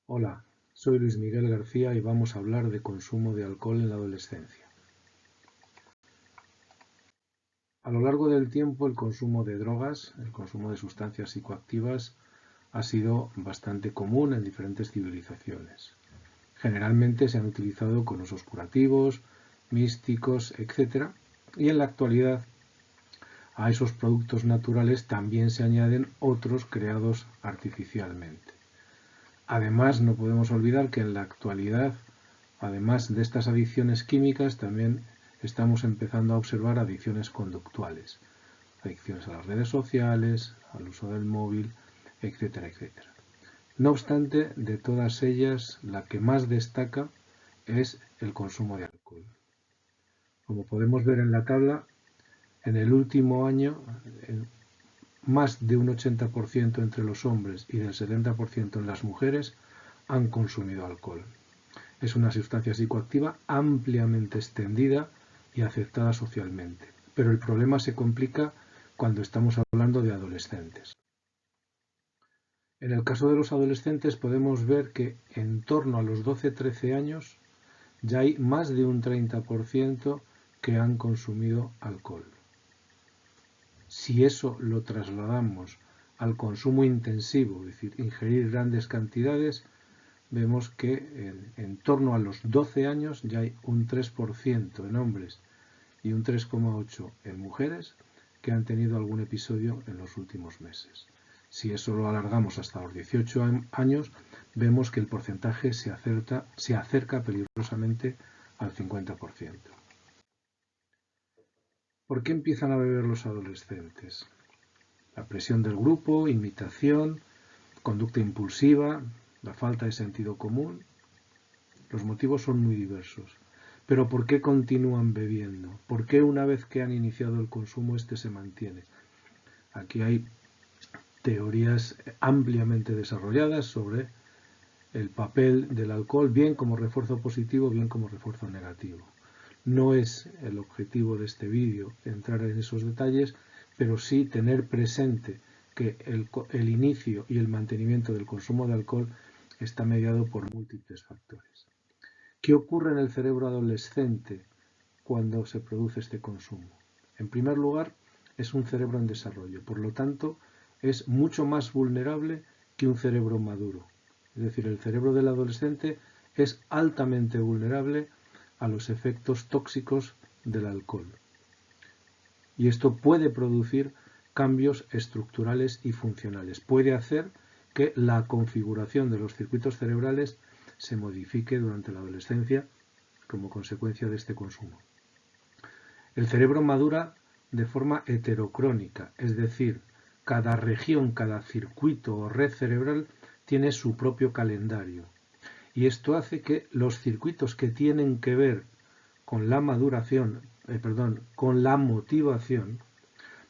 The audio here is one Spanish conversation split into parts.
Hola, soy Luis Miguel García y vamos a hablar de consumo de alcohol en la adolescencia. A lo largo del tiempo, el consumo de drogas, el consumo de sustancias psicoactivas, ha sido bastante común en diferentes civilizaciones. Generalmente se han utilizado con usos curativos, místicos, etc. Y en la actualidad a esos productos naturales también se añaden otros creados artificialmente. Además, no podemos olvidar que en la actualidad, además de estas adicciones químicas, también estamos empezando a observar adicciones conductuales, adicciones a las redes sociales, al uso del móvil, etcétera, etcétera. No obstante, de todas ellas, la que más destaca es el consumo de alcohol. Como podemos ver en la tabla, en el último año, más de un 80% entre los hombres y del 70% en las mujeres han consumido alcohol. Es una sustancia psicoactiva ampliamente extendida y aceptada socialmente. Pero el problema se complica cuando estamos hablando de adolescentes. En el caso de los adolescentes podemos ver que en torno a los 12-13 años ya hay más de un 30% que han consumido alcohol. Si eso lo trasladamos al consumo intensivo, es decir, ingerir grandes cantidades, vemos que en torno a los 12 años ya hay un 3% en hombres y un 3,8% en mujeres que han tenido algún episodio en los últimos meses. Si eso lo alargamos hasta los 18 años, vemos que el porcentaje se acerca peligrosamente al 50%. ¿Por qué empiezan a beber los adolescentes? La presión del grupo, imitación, conducta impulsiva, la falta de sentido común. Los motivos son muy diversos. Pero ¿por qué continúan bebiendo? ¿Por qué una vez que han iniciado el consumo este se mantiene? Aquí hay teorías ampliamente desarrolladas sobre el papel del alcohol, bien como refuerzo positivo, bien como refuerzo negativo. No es el objetivo de este vídeo entrar en esos detalles, pero sí tener presente que el inicio y el mantenimiento del consumo de alcohol está mediado por múltiples factores. ¿Qué ocurre en el cerebro adolescente cuando se produce este consumo? En primer lugar, es un cerebro en desarrollo, por lo tanto, es mucho más vulnerable que un cerebro maduro. Es decir, el cerebro del adolescente es altamente vulnerable a los efectos tóxicos del alcohol. Y esto puede producir cambios estructurales y funcionales. Puede hacer que la configuración de los circuitos cerebrales se modifique durante la adolescencia como consecuencia de este consumo. El cerebro madura de forma heterocrónica, es decir, cada región, cada circuito o red cerebral tiene su propio calendario. Y esto hace que los circuitos que tienen que ver con la con la motivación,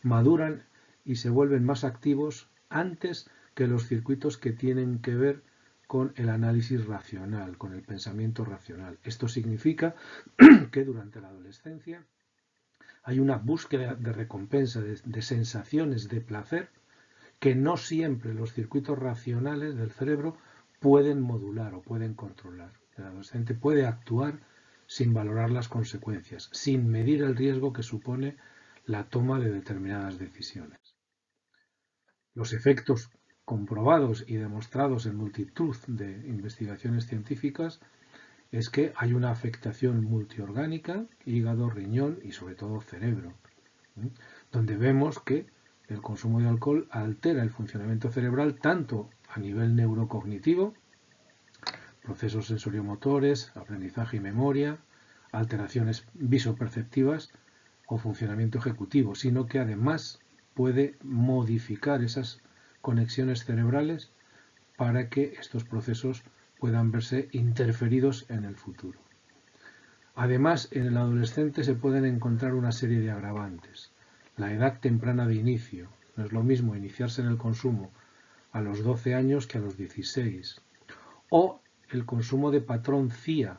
maduran y se vuelven más activos antes que los circuitos que tienen que ver con el análisis racional, con el pensamiento racional. Esto significa que durante la adolescencia hay una búsqueda de recompensa, de sensaciones de placer, que no siempre los circuitos racionales del cerebro pueden modular o pueden controlar. El adolescente puede actuar sin valorar las consecuencias, sin medir el riesgo que supone la toma de determinadas decisiones. Los efectos comprobados y demostrados en multitud de investigaciones científicas es que hay una afectación multiorgánica, hígado, riñón y sobre todo cerebro, donde vemos que el consumo de alcohol altera el funcionamiento cerebral tanto a nivel neurocognitivo, procesos sensoromotores, aprendizaje y memoria, alteraciones visoperceptivas o funcionamiento ejecutivo, sino que además puede modificar esas conexiones cerebrales para que estos procesos puedan verse interferidos en el futuro. Además, en el adolescente se pueden encontrar una serie de agravantes. La edad temprana de inicio. No es lo mismo iniciarse en el consumo a los 12 años que a los 16. O el consumo de patrón CIA,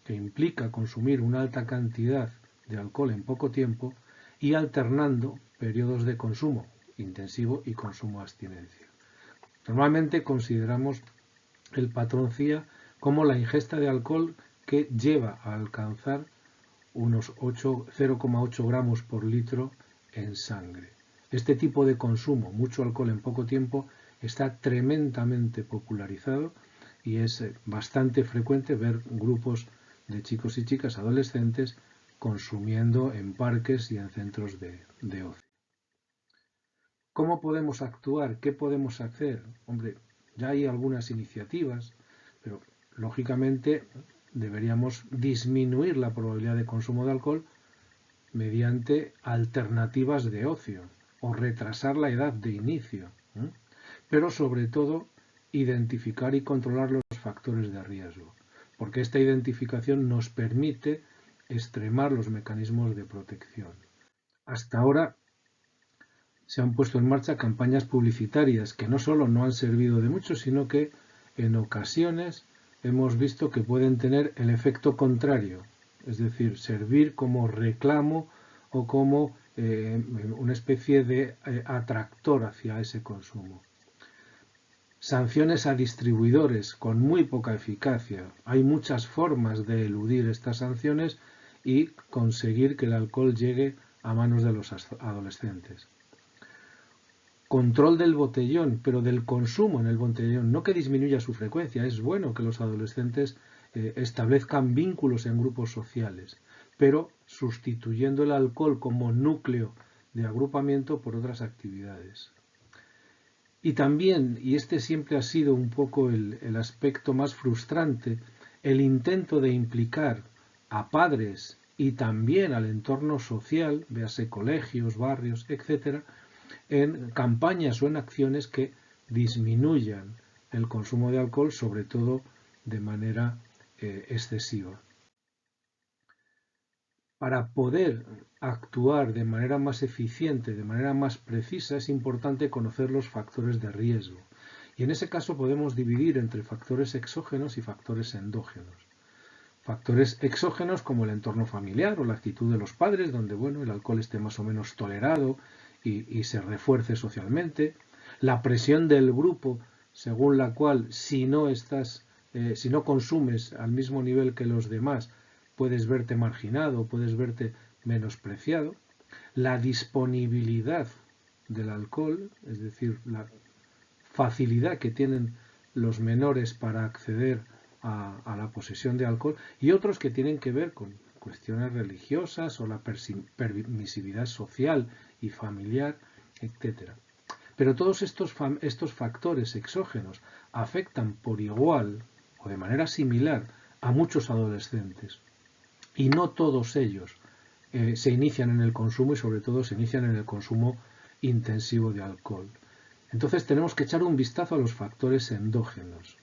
que implica consumir una alta cantidad de alcohol en poco tiempo y alternando periodos de consumo intensivo y consumo abstinencia. Normalmente consideramos el patrón CIA como la ingesta de alcohol que lleva a alcanzar unos 0,8 gramos por litro en sangre. Este tipo de consumo, mucho alcohol en poco tiempo, está tremendamente popularizado y es bastante frecuente ver grupos de chicos y chicas adolescentes consumiendo en parques y en centros de ocio. ¿Cómo podemos actuar? ¿Qué podemos hacer? Hombre, ya hay algunas iniciativas, pero lógicamente deberíamos disminuir la probabilidad de consumo de alcohol mediante alternativas de ocio o retrasar la edad de inicio, pero sobre todo identificar y controlar los factores de riesgo, porque esta identificación nos permite extremar los mecanismos de protección. Hasta ahora se han puesto en marcha campañas publicitarias que no solo no han servido de mucho, sino que en ocasiones hemos visto que pueden tener el efecto contrario, es decir, servir como reclamo o como una especie de atractor hacia ese consumo. Sanciones a distribuidores con muy poca eficacia. Hay muchas formas de eludir estas sanciones y conseguir que el alcohol llegue a manos de los adolescentes. Control del botellón, pero del consumo en el botellón, no que disminuya su frecuencia. Es bueno que los adolescentes establezcan vínculos en grupos sociales, pero sustituyendo el alcohol como núcleo de agrupamiento por otras actividades. Y también, y este siempre ha sido un poco el aspecto más frustrante, el intento de implicar a padres y también al entorno social, véase colegios, barrios, etcétera, en campañas o en acciones que disminuyan el consumo de alcohol, sobre todo de manera excesiva. Para poder actuar de manera más eficiente, de manera más precisa, es importante conocer los factores de riesgo. Y en ese caso podemos dividir entre factores exógenos y factores endógenos. Factores exógenos como el entorno familiar o la actitud de los padres, donde el alcohol esté más o menos tolerado y se refuerce socialmente. La presión del grupo, según la cual si no consumes al mismo nivel que los demás, puedes verte marginado, puedes verte menospreciado. La disponibilidad del alcohol, es decir, la facilidad que tienen los menores para acceder a la posesión de alcohol, y otros que tienen que ver con cuestiones religiosas o la permisividad social y familiar, etc. Pero todos estos factores exógenos afectan por igual o de manera similar a muchos adolescentes, y no todos ellos se inician en el consumo y sobre todo se inician en el consumo intensivo de alcohol. Entonces tenemos que echar un vistazo a los factores endógenos.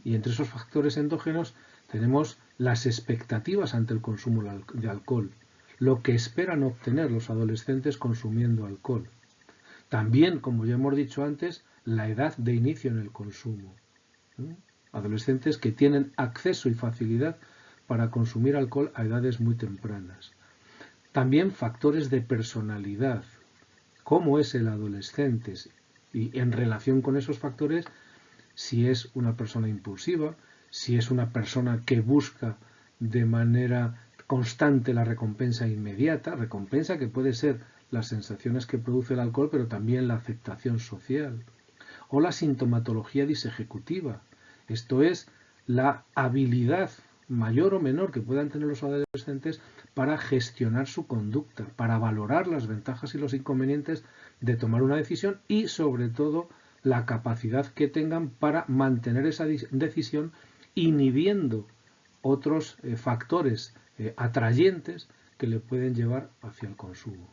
Y entre esos factores endógenos tenemos las expectativas ante el consumo de alcohol, lo que esperan obtener los adolescentes consumiendo alcohol. También, como ya hemos dicho antes, la edad de inicio en el consumo. Adolescentes que tienen acceso y facilidad para consumir alcohol a edades muy tempranas. También factores de personalidad. ¿Cómo es el adolescente? Y en relación con esos factores, si es una persona impulsiva, si es una persona que busca de manera constante la recompensa inmediata, recompensa que puede ser las sensaciones que produce el alcohol, pero también la aceptación social, o la sintomatología disejecutiva, esto es, la habilidad mayor o menor que puedan tener los adolescentes para gestionar su conducta, para valorar las ventajas y los inconvenientes de tomar una decisión y, sobre todo, la capacidad que tengan para mantener esa decisión inhibiendo otros factores atrayentes que le pueden llevar hacia el consumo.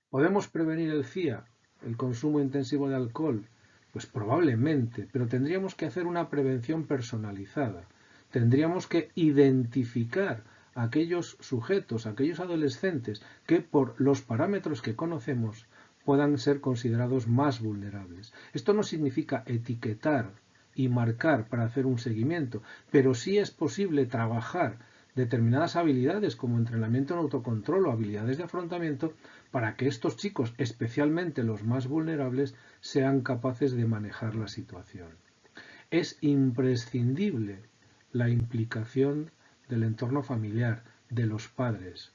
¿Podemos prevenir el CIA, el consumo intensivo de alcohol? Pues probablemente, pero tendríamos que hacer una prevención personalizada. Tendríamos que identificar a aquellos sujetos, a aquellos adolescentes que por los parámetros que conocemos puedan ser considerados más vulnerables. Esto no significa etiquetar y marcar para hacer un seguimiento, pero sí es posible trabajar determinadas habilidades como entrenamiento en autocontrol o habilidades de afrontamiento para que estos chicos, especialmente los más vulnerables, sean capaces de manejar la situación. Es imprescindible la implicación del entorno familiar, de los padres.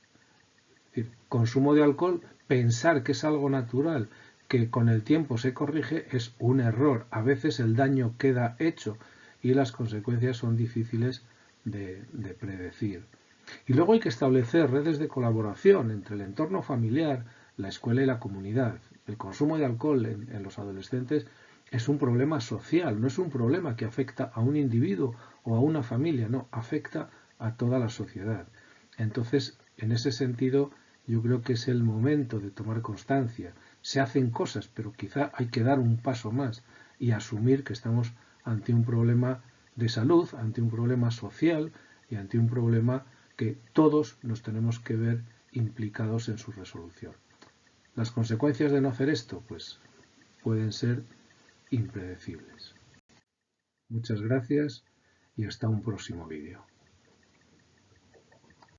Es decir, consumo de alcohol, pensar que es algo natural, que con el tiempo se corrige, es un error. A veces el daño queda hecho y las consecuencias son difíciles de predecir. Y luego hay que establecer redes de colaboración entre el entorno familiar, la escuela y la comunidad. El consumo de alcohol en los adolescentes es un problema social, no es un problema que afecta a un individuo o a una familia, no, afecta a toda la sociedad. Entonces, en ese sentido, yo creo que es el momento de tomar constancia. Se hacen cosas, pero quizá hay que dar un paso más y asumir que estamos ante un problema de salud, ante un problema social y ante un problema que todos nos tenemos que ver implicados en su resolución. Las consecuencias de no hacer esto, pues, pueden ser impredecibles. Muchas gracias y hasta un próximo vídeo.